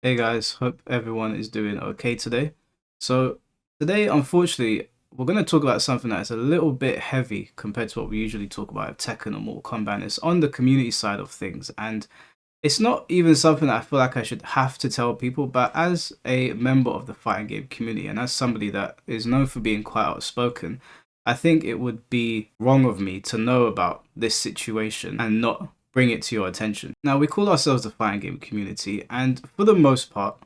Hey guys, hope everyone is doing okay today. So, today, unfortunately, we're going to talk about something that's a little bit heavy compared to what we usually talk about with Tekken or Mortal Kombat. It's on the community side of things, and it's not even something that I feel like I should have to tell people, but as a member of the fighting game community and as somebody that is known for being quite outspoken, I think it would be wrong of me to know about this situation and not bring it to your attention. Now, we call ourselves the fighting game community, and for the most part,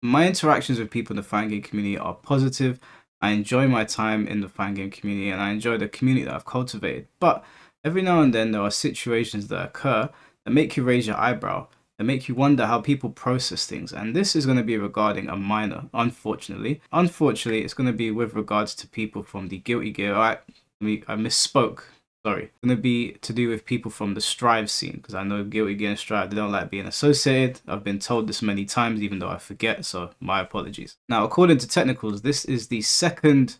my interactions with people in the fighting game community are positive. I enjoy my time in the fighting game community and I enjoy the community that I've cultivated. But every now and then, there are situations that occur that make you raise your eyebrow, that make you wonder how people process things. And this is going to be regarding a minor, unfortunately. Unfortunately, it's going to be with regards to people from the Guilty Gear. I misspoke. Sorry. It's going to be to do with people from the Strive scene, because I know Guilty Gear and Strive, they don't like being associated. I've been told this many times, even though I forget, so my apologies. Now, according to technicals, this is the second,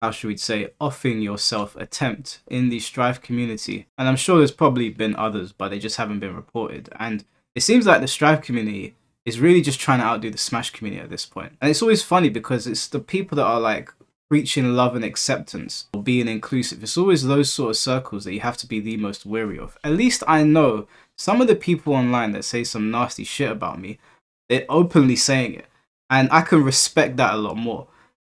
how should we say, offing yourself attempt in the Strive community. And I'm sure there's probably been others, but they just haven't been reported. And it seems like the Strive community is really just trying to outdo the Smash community at this point. And it's always funny because it's the people that are like preaching love and acceptance or being inclusive. It's always those sort of circles that you have to be the most wary of. At least I know some of the people online that say some nasty shit about me, they're openly saying it. And I can respect that a lot more.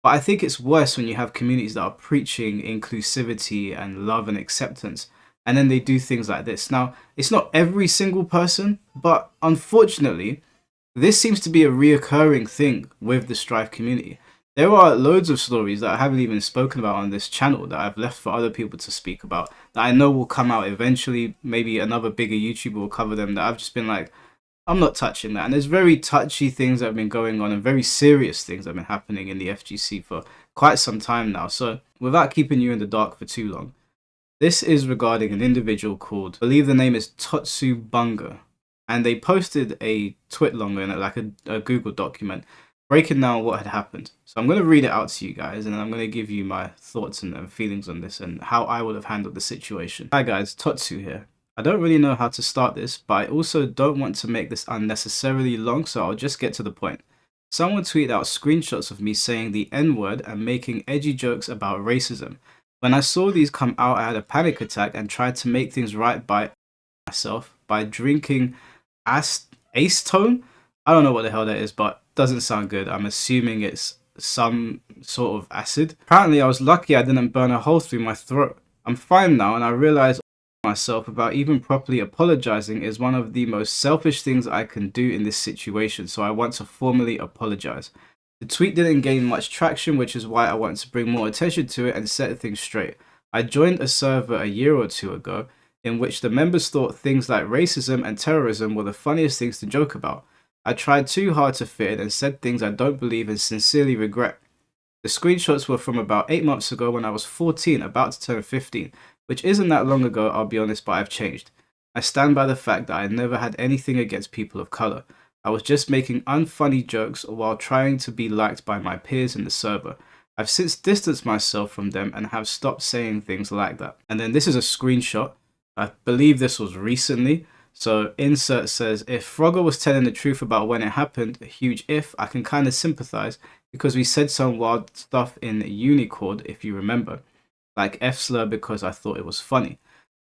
But I think it's worse when you have communities that are preaching inclusivity and love and acceptance, and then they do things like this. Now, it's not every single person, but unfortunately, this seems to be a reoccurring thing with the Strife community. There are loads of stories that I haven't even spoken about on this channel that I've left for other people to speak about that I know will come out eventually. Maybe another bigger YouTuber will cover them that I've just been like, I'm not touching that. And there's very touchy things that have been going on and very serious things that have been happening in the FGC for quite some time now. So without keeping you in the dark for too long, this is regarding an individual called, I believe the name is Tatsu. And they posted a tweet longer in like a Google document breaking down what had happened. So I'm going to read it out to you guys and then I'm going to give you my thoughts and feelings on this and how I would have handled the situation. Hi guys, Tatsu here. I don't really know how to start this, but I also don't want to make this unnecessarily long, so I'll just get to the point. Someone tweeted out screenshots of me saying the N-word and making edgy jokes about racism. When I saw these come out, I had a panic attack and tried to make things right by myself by drinking acetone. I don't know what the hell that is, but doesn't sound good. I'm assuming it's some sort of acid. Apparently, I was lucky I didn't burn a hole through my throat. I'm fine now, and I realize myself without even properly apologizing is one of the most selfish things I can do in this situation, so I want to formally apologize. The tweet didn't gain much traction, which is why I want to bring more attention to it and set things straight. I joined a server a year or two ago in which the members thought things like racism and terrorism were the funniest things to joke about. I tried too hard to fit in and said things I don't believe and sincerely regret. The screenshots were from about 8 months ago when I was 14, about to turn 15, which isn't that long ago, I'll be honest, but I've changed. I stand by the fact that I never had anything against people of colour. I was just making unfunny jokes while trying to be liked by my peers in the server. I've since distanced myself from them and have stopped saying things like that. And then this is a screenshot. I believe this was recently. So insert says, if Frogger was telling the truth about when it happened, a huge if, I can kind of sympathise because we said some wild stuff in Unicord, if you remember. Like F-slur because I thought it was funny.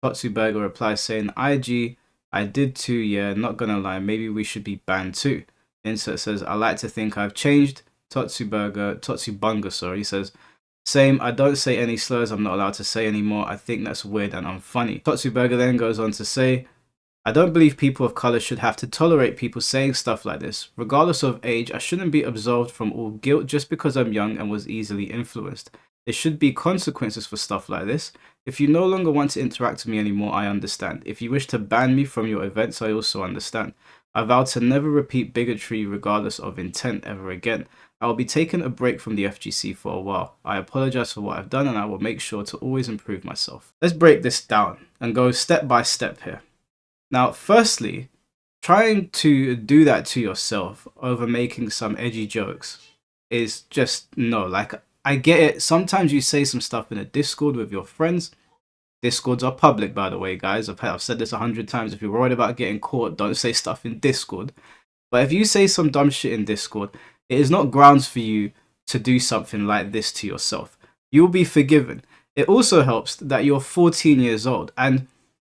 Tatsuberger replies saying, IG, I did too, yeah, not gonna lie, maybe we should be banned too. Insert says, I like to think I've changed. Tatsubunga, sorry, says, same, I don't say any slurs I'm not allowed to say anymore. I think that's weird and unfunny. Tatsuberger then goes on to say, I don't believe people of colour should have to tolerate people saying stuff like this. Regardless of age, I shouldn't be absolved from all guilt just because I'm young and was easily influenced. There should be consequences for stuff like this. If you no longer want to interact with me anymore, I understand. If you wish to ban me from your events, I also understand. I vow to never repeat bigotry regardless of intent ever again. I will be taking a break from the FGC for a while. I apologize for what I've done and I will make sure to always improve myself. Let's break this down and go step by step here. Now, firstly, trying to do that to yourself over making some edgy jokes is just no. Like, I get it. Sometimes you say some stuff in a Discord with your friends. Discords are public, by the way, guys. I've said this 100 times. If you're worried about getting caught, don't say stuff in Discord. But if you say some dumb shit in Discord, it is not grounds for you to do something like this to yourself. You'll be forgiven. It also helps that you're 14 years old, and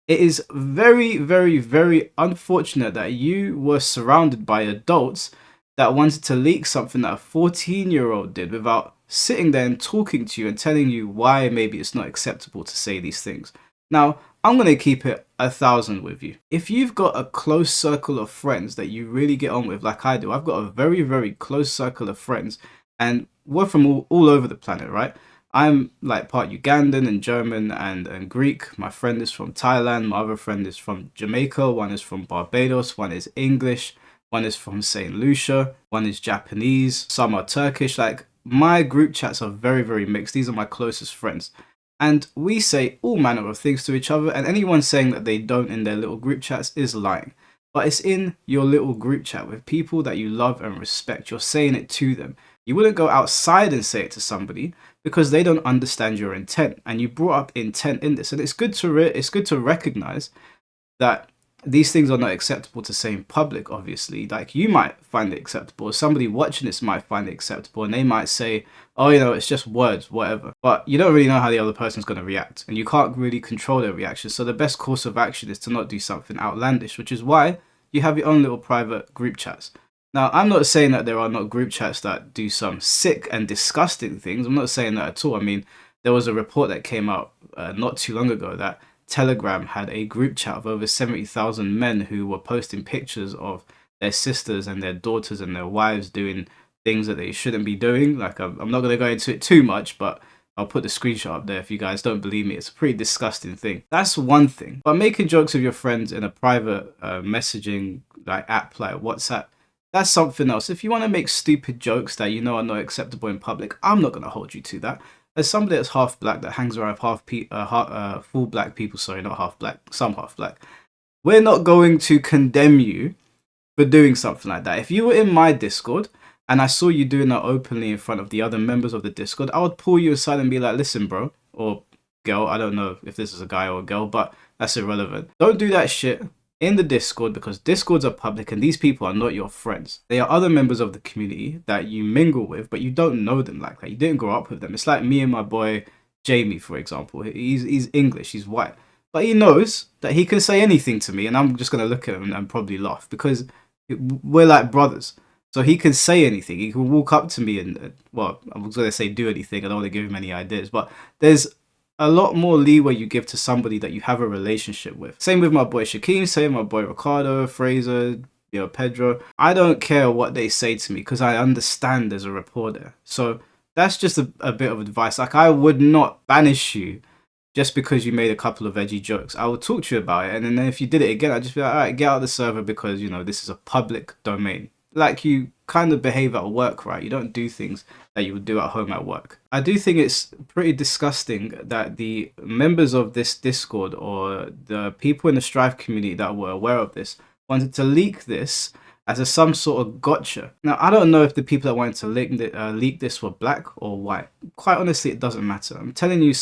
it is very, very, very unfortunate that you were surrounded by adults that wanted to leak something that a 14-year-old did without sitting there and talking to you and telling you why maybe it's not acceptable to say these things. Now, I'm going to keep it 1,000 with you. If you've got a close circle of friends that you really get on with, like I do, I've got a very, very close circle of friends, and we're from all over the planet, right? I'm like part Ugandan and German and Greek. My friend is from Thailand. My other friend is from Jamaica. One is from Barbados. One is English. One is from St. Lucia. One is Japanese. Some are Turkish. Like, my group chats are very, very mixed. These are my closest friends. And we say all manner of things to each other. And anyone saying that they don't in their little group chats is lying. But it's in your little group chat with people that you love and respect. You're saying it to them. You wouldn't go outside and say it to somebody because they don't understand your intent. And you brought up intent in this. And it's good to recognize that these things are not acceptable to say in public, obviously. Like, you might find it acceptable. Somebody watching this might find it acceptable. And they might say, oh, it's just words, whatever. But you don't really know how the other person's going to react. And you can't really control their reaction. So the best course of action is to not do something outlandish, which is why you have your own little private group chats. Now, I'm not saying that there are not group chats that do some sick and disgusting things. I'm not saying that at all. I mean, there was a report that came out not too long ago that Telegram had a group chat of over 70,000 men who were posting pictures of their sisters and their daughters and their wives doing things that they shouldn't be doing. Like, I'm not going to go into it too much, but I'll put the screenshot up there if you guys don't believe me. It's a pretty disgusting thing. That's one thing. But making jokes with your friends in a private messaging like app like WhatsApp, that's something else. If you want to make stupid jokes that you know are not acceptable in public, I'm not going to hold you to that. As somebody that's half black, that hangs around with full black people, sorry, not half black, some half black, we're not going to condemn you for doing something like that. If you were in my Discord and I saw you doing that openly in front of the other members of the Discord, I would pull you aside and be like, listen, bro, or girl, I don't know if this is a guy or a girl, but that's irrelevant. Don't do that shit in the Discord, because Discords are public and these people are not your friends. They are other members of the community that you mingle with, but you don't know them like that. You didn't grow up with them. It's like me and my boy Jamie, for example. He's English, he's white, but he knows that he can say anything to me and I'm just going to look at him and probably laugh because we're like brothers. So he can say anything. He can walk up to me and, well, I was going to say do anything. I don't want to give him any ideas, but there's a lot more leeway you give to somebody that you have a relationship with. Same with my boy Shaquem, same with my boy Ricardo, Fraser, Pedro. I don't care what they say to me because I understand there's a rapport there. So that's just a bit of advice. Like, I would not banish you just because you made a couple of edgy jokes. I would talk to you about it, and then if you did it again, I'd just be like, all right, get out of the server because, this is a public domain. Like, you kind of behave at work, right? You don't do things that you would do at home at work. I do think it's pretty disgusting that the members of this Discord or the people in the Strive community that were aware of this wanted to leak this as some sort of gotcha. Now, I don't know if the people that wanted to leak this were black or white. Quite honestly, it doesn't matter. I'm telling you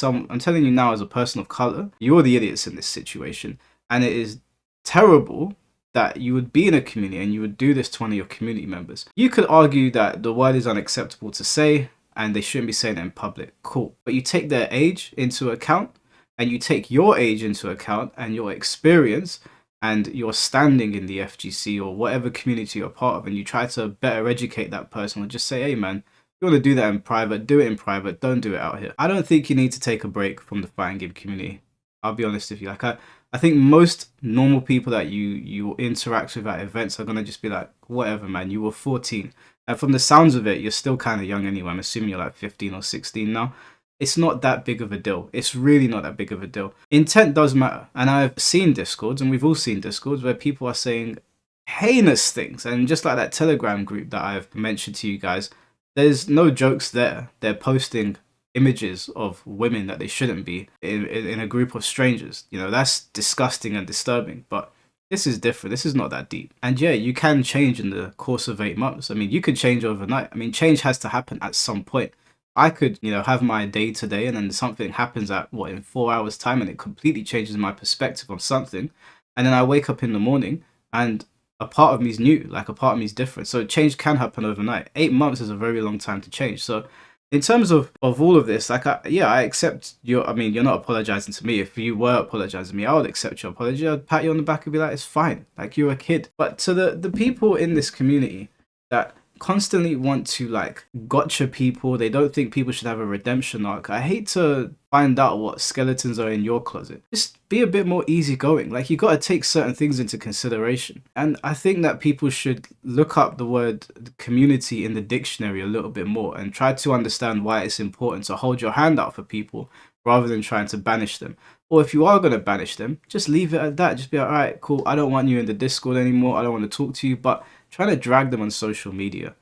now, as a person of color, you're the idiots in this situation, and it is terrible that you would be in a community and you would do this to one of your community members. You could argue that the word is unacceptable to say and they shouldn't be saying it in public. Cool. But you take their age into account and you take your age into account and your experience and your standing in the FGC or whatever community you're part of, and you try to better educate that person or just say, hey man, you want to do that in private, do it in private, don't do it out here. I don't think you need to take a break from the fighting game community. I'll be honest with you. Like, I think most normal people that you interact with at events are going to just be like, whatever, man, you were 14. And from the sounds of it, you're still kind of young anyway. I'm assuming you're like 15 or 16 now. It's not that big of a deal. It's really not that big of a deal. Intent does matter. And I've seen Discords, and we've all seen Discords, where people are saying heinous things. And just like that Telegram group that I've mentioned to you guys, there's no jokes there. They're posting images of women that they shouldn't be in a group of strangers. That's disgusting and disturbing, but this is different. This is not that deep. And yeah, you can change in the course of 8 months. I mean, you could change overnight. I mean, change has to happen at some point. I could, have my day today and then something happens in 4 hours time and it completely changes my perspective on something. And then I wake up in the morning and a part of me is new, like a part of me is different. So change can happen overnight. 8 months is a very long time to change. So in terms of all of this, like I accept your. I mean, you're not apologizing to me. If you were apologizing to me, I would accept your apology. I'd pat you on the back and be like, it's fine. Like, you're a kid. But to the people in this community that constantly want to like gotcha people, they don't think people should have a redemption arc. I hate to find out what skeletons are in your closet. Just be a bit more easygoing. Like, you got to take certain things into consideration. And I think that people should look up the word community in the dictionary a little bit more and try to understand why it's important to hold your hand out for people rather than trying to banish them. Or if you are going to banish them, just leave it at that. Just be like, all right, cool. I don't want you in the Discord anymore. I don't want to talk to you. But trying to drag them on social media,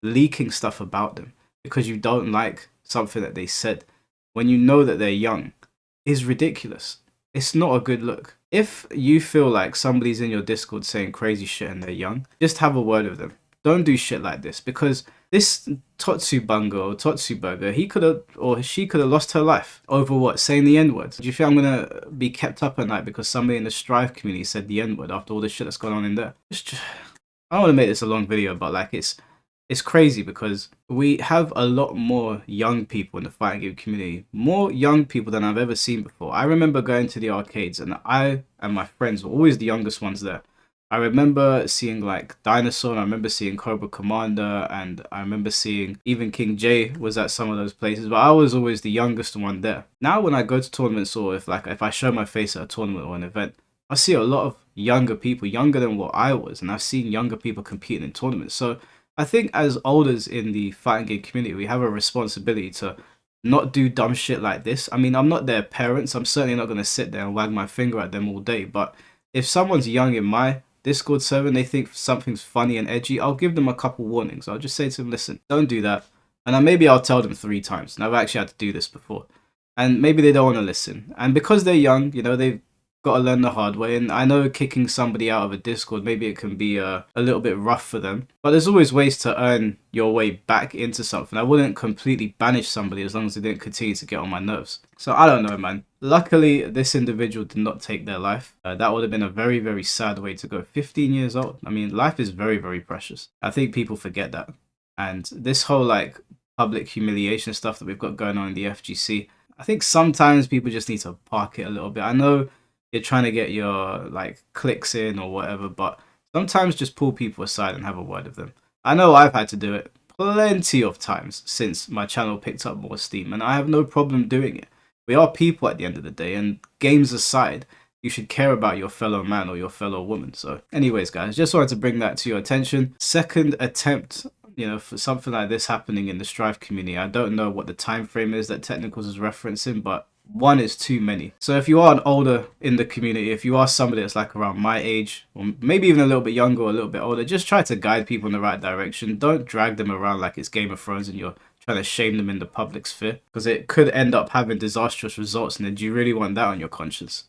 leaking stuff about them because you don't like something that they said when you know that they're young is ridiculous. It's not a good look. If you feel like somebody's in your Discord saying crazy shit and they're young, just have a word with them. Don't do shit like this, because this Tatsu Bungo or Tatsu Burger, he could have or she could have lost her life over what? Saying the N-word. Do you think I'm gonna be kept up at night because somebody in the Strive community said the N-word after all the shit that's gone on in there? I don't want to make this a long video, but like it's crazy because we have a lot more young people in the fighting game community, more young people than I've ever seen before. I remember going to the arcades and I and my friends were always the youngest ones there. I remember seeing like Dinosaur, and I remember seeing Cobra Commander, and I remember seeing even King J was at some of those places, but I was always the youngest one there. Now when I go to tournaments, or if I show my face at a tournament or an event, I see a lot of younger people, younger than what I was, and I've seen younger people competing in tournaments. So I think as elders in the fighting game community, we have a responsibility to not do dumb shit like this. I mean, I'm not their parents. I'm certainly not going to sit there and wag my finger at them all day. But if someone's young in my Discord server and they think something's funny and edgy, I'll give them a couple warnings. I'll just say to them, listen, don't do that. And then maybe I'll tell them 3 times. And I've actually had to do this before. And maybe they don't want to listen. And because they're young, you know, they've got to learn the hard way. And I know kicking somebody out of a Discord, maybe it can be a little bit rough for them, but there's always ways to earn your way back into something. I wouldn't completely banish somebody as long as they didn't continue to get on my nerves. So I don't know, man. Luckily, this individual did not take their life. That would have been a very, very sad way to go. 15 years old. I mean, life is very, very precious. I think people forget that. And this whole like public humiliation stuff that we've got going on in the FGC, I think sometimes people just need to park it a little bit. I know you're trying to get your like clicks in or whatever, but sometimes just pull people aside and have a word with them. I know I've had to do it plenty of times since my channel picked up more steam, and I have no problem doing it. We are people at the end of the day, and games aside, you should care about your fellow man or your fellow woman. So anyways, guys, just wanted to bring that to your attention. Second attempt, you know, for something like this happening in the Strive community. I don't know what the time frame is that Technicals is referencing, but 1 is too many. So if you are an older in the community, if you are somebody that's like around my age, or maybe even a little bit younger or a little bit older, just try to guide people in the right direction. Don't drag them around like it's Game of Thrones and you're trying to shame them in the public sphere, because it could end up having disastrous results, and then do you really want that on your conscience?